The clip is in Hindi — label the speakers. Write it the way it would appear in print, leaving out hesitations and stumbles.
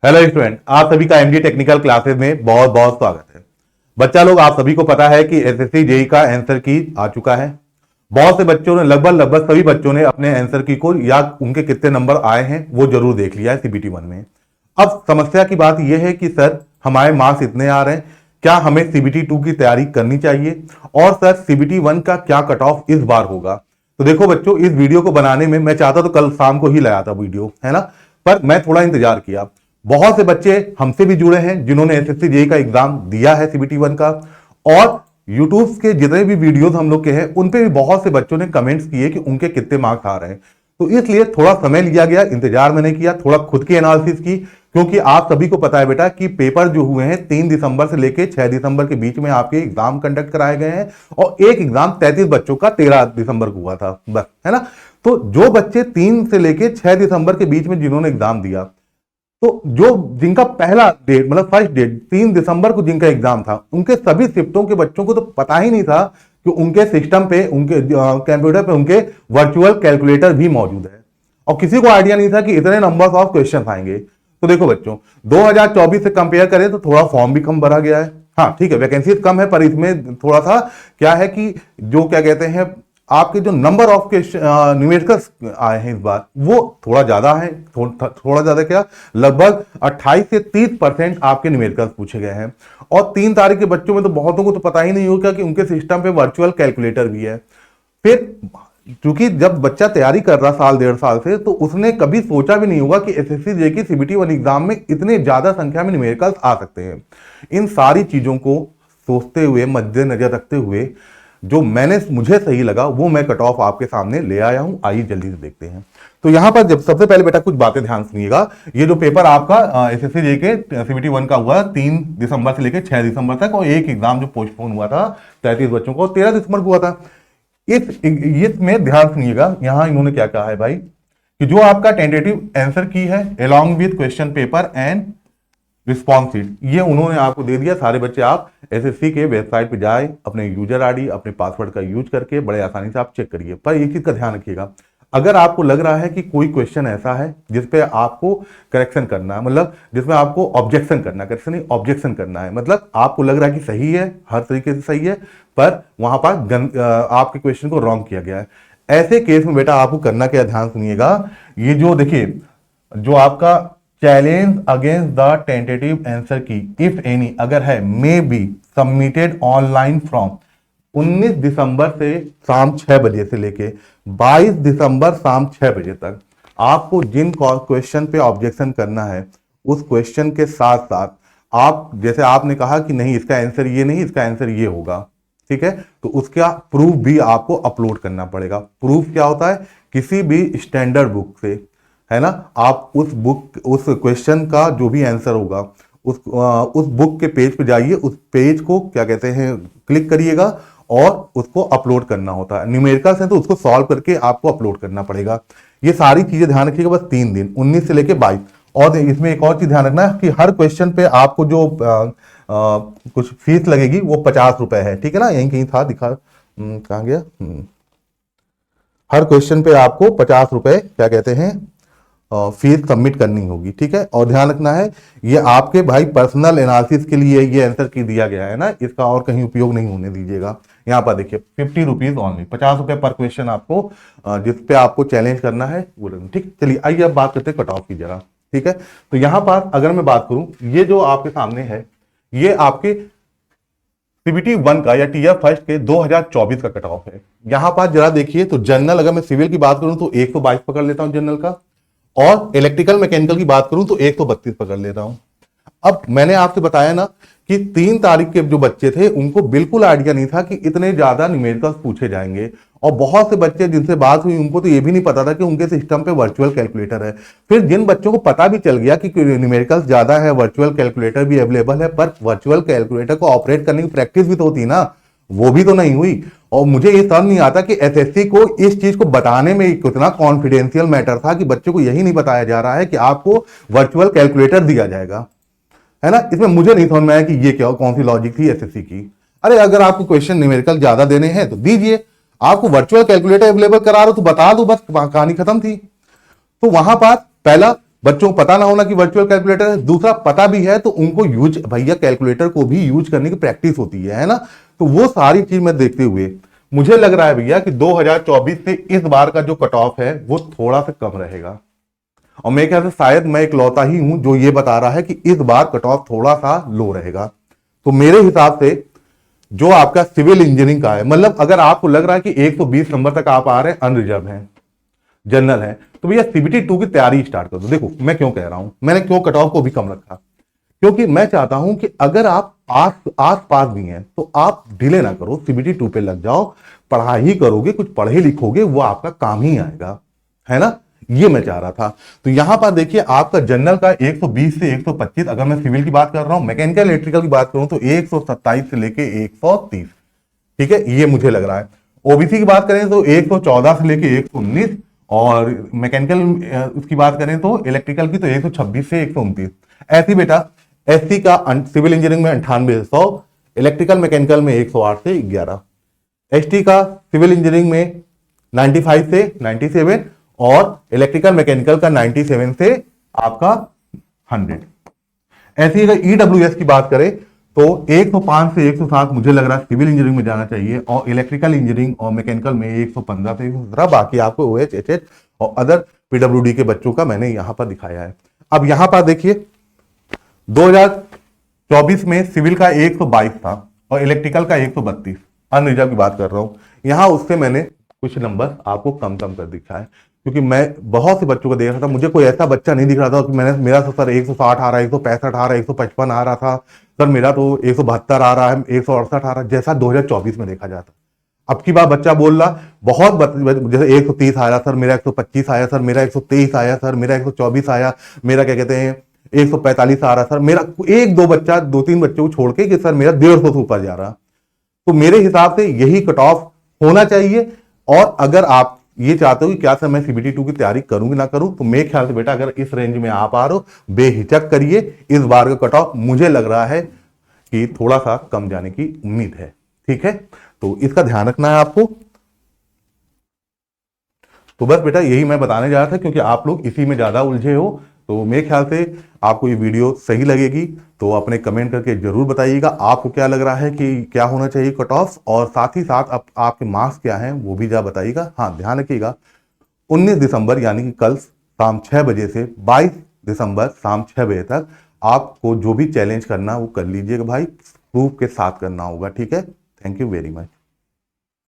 Speaker 1: हेलो स्टूडेंट, आप सभी का एमडी टेक्निकल क्लासेस में बहुत बहुत स्वागत है। बच्चा लोग, आप सभी को पता है कि एसएससी जेई का आंसर की आ चुका है। बहुत से बच्चों ने लगभग सभी बच्चों ने अपने आंसर की को या उनके कितने नंबर आए हैं वो जरूर देख लिया है सीबीटी 1 में। अब समस्या की बात यह है कि सर हमारे मार्क्स इतने आ रहे हैं, क्या हमें सीबीटी 2 की तैयारी करनी चाहिए, और सर सीबीटी 1 का क्या कट ऑफ इस बार होगा। तो देखो बच्चों, इस वीडियो को बनाने में मैं चाहता तो कल शाम को ही लाया था वीडियो, है ना, पर मैं थोड़ा इंतजार किया। बहुत से बच्चे हमसे भी जुड़े हैं जिन्होंने एसएससी जेई का एग्जाम दिया है सीबीटी 1 का, और यूट्यूब के जितने भी वीडियोस हम लोग के हैं उन पे भी बहुत से बच्चों ने कमेंट्स किए कि उनके कितने मार्क्स आ रहे हैं। तो इसलिए थोड़ा समय लिया गया, इंतजार मैंने किया, थोड़ा खुद की एनालिसिस की, क्योंकि आप सभी को पता है बेटा कि पेपर जो हुए हैं 3 दिसंबर से लेकर 6 दिसंबर के बीच में आपके एग्जाम कंडक्ट कराए गए हैं, और एक एग्जाम 33 बच्चों का 13 दिसंबर को हुआ था बस, है ना। तो जो बच्चे 3 से लेकर 6 दिसंबर के बीच में जिन्होंने एग्जाम दिया, तो जो जिनका पहला डेट मतलब फर्स्ट डेट 3 दिसंबर को जिनका एग्जाम था, उनके सभी शिफ्टों के बच्चों को तो पता ही नहीं था कि उनके सिस्टम पे, उनके कंप्यूटर पे उनके वर्चुअल कैलकुलेटर भी मौजूद है, और किसी को आइडिया नहीं था कि इतने नंबर ऑफ क्वेश्चन आएंगे। तो देखो बच्चों, 2024 से कंपेयर करें तो थोड़ा फॉर्म भी कम भरा गया है। हाँ ठीक है, वैकेंसी कम है, पर इसमें थोड़ा सा क्या है कि जो क्या कहते हैं, आपके जो नंबर ऑफ न्यूमेरिकल्स आए हैं इस बार वो थोड़ा ज्यादा है। थोड़ा ज्यादा क्या, लगभग 28 से 30% आपके न्यूमेरिकल्स पूछे गए हैं। और 3 तारीख के बच्चों में तो बहुतों को तो पता ही नहीं होगा कि उनके सिस्टम पे वर्चुअल कैलकुलेटर भी है। फिर क्योंकि जब बच्चा तैयारी कर रहा साल 1.5 साल से, तो उसने कभी सोचा भी नहीं होगा कि एसएससी जे की सीबीटी 1 एग्जाम में इतने ज्यादा संख्या में न्यूमेरिकल्स आ सकते हैं। इन सारी चीजों को सोचते हुए, मद्देनजर रखते हुए, जो मुझे सही लगा वो मैं कट ऑफ आपके सामने ले आया हूं। आइए जल्दी से देखते हैं। तो यहां पर जब सबसे पहले बेटा कुछ बातें ध्यान सुनिएगा। ये जो पेपर आपका एसएससी जे के सीबीटी 1 का हुआ 3 दिसंबर से लेकर 6 दिसंबर तक, और एक एग्जाम जो पोस्टपोन हुआ था 33 बच्चों को 13 दिसंबर को हुआ था। इसमें ध्यान सुनिएगा, यहां इन्होंने क्या कहा है भाई, कि जो आपका टेंटेटिव आंसर की है along with question paper and response sheet, ये उन्होंने आपको दे दिया। सारे बच्चे आप एसएससी के वेबसाइट पे जाए, अपने यूजर आईडी, अपने पासवर्ड का यूज करके बड़े आसानी से आप चेक करिए। पर एक चीज का ध्यान रखिएगा, अगर आपको लग रहा है कि कोई क्वेश्चन ऐसा है जिसपे आपको करेक्शन करना है, मतलब जिसमें आपको ऑब्जेक्शन करना है, करेक्शन नहीं ऑब्जेक्शन करना है, मतलब आपको लग रहा है कि सही है, हर तरीके से सही है, पर वहां पर आपके क्वेश्चन को रॉन्ग किया गया है, ऐसे केस में बेटा आपको करना क्या, ध्यान सुनिएगा। ये जो देखिए, जो आपका challenge against the tentative answer की इफ एनी अगर है, may be submitted online from 19 दिसंबर से शाम 6 बजे से लेके 22 दिसंबर शाम 6 बजे तक आपको जिन क्वेश्चन पे ऑब्जेक्शन करना है, उस क्वेश्चन के साथ साथ आप, जैसे आपने कहा कि नहीं इसका आंसर ये नहीं, इसका आंसर ये होगा, ठीक है, तो उसका प्रूफ भी आपको अपलोड करना पड़ेगा। प्रूफ क्या होता है, किसी भी स्टैंडर्ड बुक से, है ना, आप उस क्वेश्चन का जो भी आंसर होगा उस बुक के पेज पे जाइए, उस पेज को क्या कहते हैं क्लिक करिएगा, और उसको अपलोड करना होता है। न्यूमेरिकल्स है तो उसको सॉल्व करके आपको अपलोड करना पड़ेगा। ये सारी चीजें ध्यान रखिएगा, बस 3 दिन 19 से लेके 22। और इसमें एक और चीज ध्यान रखना है कि हर क्वेश्चन पे आपको जो कुछ फीस लगेगी वो 50 रुपए है, ठीक है ना, यहीं कहीं था, दिखा कहाँ गया, हर क्वेश्चन पे आपको 50 रुपए क्या कहते हैं फीस सबमिट करनी होगी, ठीक है। और ध्यान रखना है, ये आपके भाई पर्सनल एनालिसिस के लिए ये आंसर की दिया गया है ना, इसका और कहीं उपयोग नहीं होने दीजिएगा। यहाँ पर देखिए 50 रुपीज ऑनली, 50 रुपए पर क्वेश्चन आपको जिसपे आपको चैलेंज करना है वो, ठीक। चलिए आइए अब बात करते हैं कट ऑफ की जरा, ठीक है। तो यहाँ पर अगर मैं बात करूं, ये जो आपके सामने है ये आपके सीबीटी 1 का या टीयर फर्स्ट के 2024 का कट ऑफ है। यहां पर जरा देखिए, तो जनरल, अगर मैं सिविल की बात करूं तो 122 पकड़ लेता हूं जनरल का, और इलेक्ट्रिकल मैकेनिकल की बात करूं तो 132 पकड़ लेता हूं। अब मैंने आपसे बताया ना कि 3 तारीख के जो बच्चे थे उनको बिल्कुल आइडिया नहीं था कि इतने ज्यादा न्यूमेरिकल्स पूछे जाएंगे, और बहुत से बच्चे जिनसे बात हुई उनको तो ये भी नहीं पता था कि उनके सिस्टम पे वर्चुअल कैलकुलेटर है। फिर जिन बच्चों को पता भी चल गया कि न्यूमेरिकल्स ज्यादा है, वर्चुअल कैलकुलेटर भी अवेलेबल है, पर वर्चुअल कैलकुलेटर को ऑपरेट करने की प्रैक्टिस भी तो होती ना, वो भी तो नहीं हुई। और मुझे ये समझ नहीं आता कि एसएससी को इस चीज को बताने में कितना कॉन्फिडेंशियल मैटर था कि बच्चों को यही नहीं बताया जा रहा है कि आपको वर्चुअल कैलकुलेटर दिया जाएगा, है ना। इसमें मुझे नहीं समझ में आया कि ये क्या, कौन सी लॉजिक थी एसएससी की। अरे अगर आपको क्वेश्चन न्यूमेरिकल ज्यादा देने हैं तो दीजिए, आपको वर्चुअल कैलकुलेटर अवेलेबल करा रहे हो तो बता दो, बस कहानी खत्म थी। तो वहां पर पहला बच्चों को पता ना होना कि वर्चुअल कैलकुलेटर है, दूसरा पता भी है तो उनको यूज, भैया कैलकुलेटर को भी यूज करने की प्रैक्टिस होती है ना। तो वो सारी चीज में देखते हुए मुझे लग रहा है भैया कि 2024 से इस बार का जो कट ऑफ है वो थोड़ा सा कम रहेगा। और मेरे ख्याल से शायद मैं इकलौता ही हूं जो ये बता रहा है कि इस बार कट ऑफ थोड़ा सा लो रहेगा। तो मेरे हिसाब से जो आपका सिविल इंजीनियरिंग का है, मतलब अगर आपको लग रहा है कि 120 नंबर तक आप आ रहे हैं, अनरिजर्व हैं, जनरल है, तो भैया सीबीटी 2 की तैयारी स्टार्ट कर दो। देखो मैं क्यों कह रहा हूं, मैंने क्यों कट ऑफ को भी कम रखा, क्योंकि मैं चाहता हूं कि अगर आप आस पास भी हैं तो आप डिले ना करो, सीबीटी 2 पे लग जाओ, पढ़ाई करोगे, कुछ पढ़े लिखोगे, वो आपका काम ही आएगा, है ना। ये मैं चाह रहा था। तो यहां पर देखिए आपका जनरल का 120 से 125, अगर मैं सिविल की बात कर रहा हूं, मैकेनिकल इलेक्ट्रिकल की बात करूं तो 127 से लेके 130, ठीक है, ये मुझे लग रहा है। ओबीसी की बात करें तो 114 से लेके 119, और मैकेनिकल उसकी बात करें तो इलेक्ट्रिकल की तो 126 से 129। ऐसी बेटा एससी का सिविल इंजीनियरिंग में 98 से 100, इलेक्ट्रिकल मैकेनिकल में 108 से 11, एसटी का सिविल इंजीनियरिंग में 95 से 97, और इलेक्ट्रिकल मैकेनिकल का 97 से आपका 100। ऐसे ही अगर ईडब्ल्यूएस की बात करें तो 105 से 107 मुझे लग रहा है सिविल इंजीनियरिंग में जाना चाहिए, और इलेक्ट्रिकल इंजीनियरिंग और मैकेनिकल में 115 से 117, बाकी आपको ओएच, एचएच और अदर पीडब्ल्यूडी के बच्चों का मैंने यहां पर दिखाया है। अब यहां पर देखिए 2024 में सिविल का 122 था और इलेक्ट्रिकल का 132, अनरिजर्व की बात कर रहा हूं, यहां उससे मैंने कुछ नंबर आपको कम कम कर दिखा है, क्योंकि मैं बहुत से बच्चों को देख रहा था, मुझे कोई ऐसा बच्चा नहीं दिख रहा था कि मैंने मेरा तो सर 160 आ रहा है, 165 आ रहा है, 155 आ रहा था, सर मेरा तो 172 आ रहा है, 168 आ रहा है, जैसा 2024 में देखा जाता। अब की बार बच्चा बोल रहा बहुत जैसे 130 आया सर, मेरा 125 आया सर, मेरा 123 आया सर, मेरा 124 आया, मेरा क्या कहते हैं 145 आ रहा सर, मेरा एक दो बच्चा, दो तीन बच्चों को छोड़ के कि सर मेरा 150 से ऊपर जा रहा। तो मेरे हिसाब से यही कट ऑफ होना चाहिए। और अगर आप ये चाहते हो कि क्या सर मैं सीबीटी 2 की तैयारी करूंगी ना करूं, तो मेरे ख्याल से बेटा अगर इस रेंज में आप आ रहे हो बेहिचक करिए। इस बार का कट ऑफ मुझे लग रहा है कि थोड़ा सा कम जाने की उम्मीद है, ठीक है, तो इसका ध्यान रखना है आपको। तो बस बेटा यही मैं बताने जा रहा था, क्योंकि आप लोग इसी में ज्यादा उलझे हो, तो मेरे ख्याल से आपको ये वीडियो सही लगेगी तो अपने कमेंट करके जरूर बताइएगा आपको क्या लग रहा है कि क्या होना चाहिए कट ऑफ, और साथ ही साथ आपके मार्क्स क्या हैं वो भी जा बताइएगा। हाँ ध्यान रखिएगा 19 दिसंबर यानी कि कल शाम 6 बजे से 22 दिसंबर शाम 6 बजे तक आपको जो भी चैलेंज करना वो कर लीजिएगा भाई, प्रूफ के साथ करना होगा, ठीक है। Thank you very much.